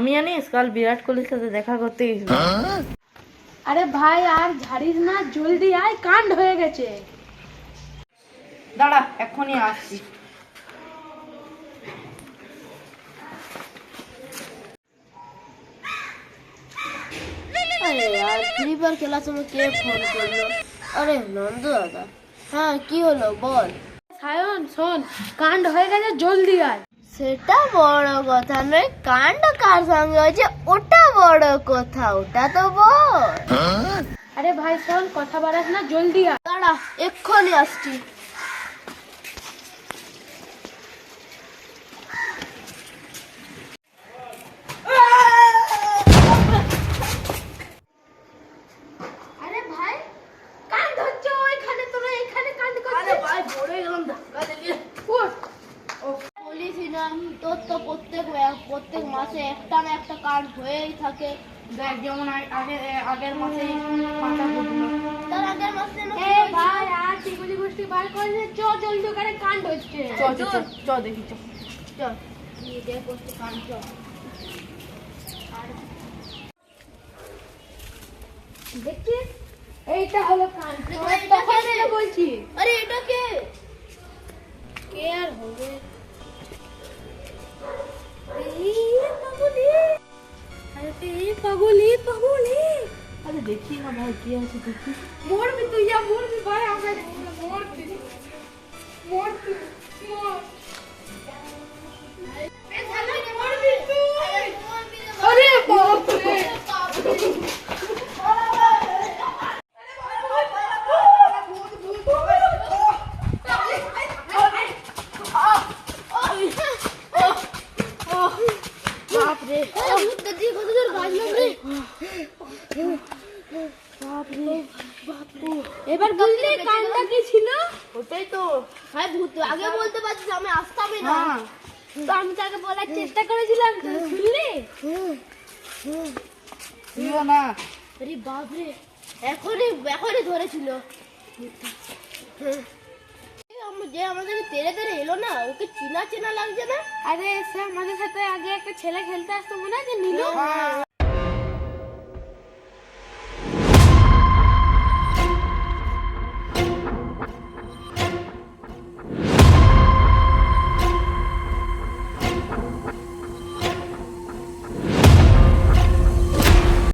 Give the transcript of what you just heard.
আমি জানিস কাল বিরাট কোহলির সাথে দেখা করতে গেছিলাম। আরে ভাই আর ঝাড়িস না, জলদি আয়, কাণ্ড হয়ে গেছে। দাঁড়া এক্ষুনি আসছি। अरे यार फ्री फायर खेलाর সময় কে ফোন করলো? আরে নন্দু দাদা। হ্যাঁ কি হলো বল। সায়ন শোন, কাণ্ড হয়ে গেছে, জলদি আয়। সেটা বড় কথা নয়, কাণ্ড কার সঙ্গে হয়েছে ওটা বড় কথা, ওটা তো বল। আরে ভাই শোন, কথা বাড়াস না, জলদি আয়। দাঁড়া এক্ষুনি আসছি। আরে ভাই, কাণ্ড হচ্ছে ওইখানে, তোরা এখানে কাণ্ড করছিস। আরে ভাই পড়ে গেলাম ধাক্কা লেগে। উঠ। বলিস না, তোর তো প্রত্যেক মাসে একটা না একটা কাণ্ড হয়েই থাকে। দেখ যেমন আগের মাসে পাতা ফুটলো। তার আগের মাসে না এ ভাই আর টিকুলি গুষ্টি বার করে চ, জলদি ওখানে কাণ্ড হচ্ছে। চ চ চ চ দেখি চ। চল নিজে করতে কাণ্ড চল। দেখছিস, এইটা হলো কাণ্ড। ভাই, এটা তখন কে রে? থেকে বলছি। আরে এটা কে? কে আর হবে? পাগলি। আরে দেখি না ভাই কি আছে দেখি। মরবি তুই, যা মরবি ভাই, আমরা মরবি। মর তুই, মর। এ শালা মরবি তুই। আরে বাপ রে। বাপরে ভূতটা দিয়ে কত জোর বাজলো রে। এবার বুঝলি কানটা কি ছিল? ওটাই তো। হ্যাঁ ভূত আগে বলতে পারছিস, আমি আসতামই না। হ্যাঁ তো আমি তাকে বলার চেষ্টা করেছিলাম, তুই শুনলি? তুইও না। আরে বাপরে, এখনই ধরেছিল। যে আমাদের তেড়ে তেড়ে এলো না, ওকে চেনা চেনা লাগছে না? আরে সে আমাদের সাথে আগে একটা ছেলে খেলতে আসতো, মনে আছে নীলু? হ্যাঁ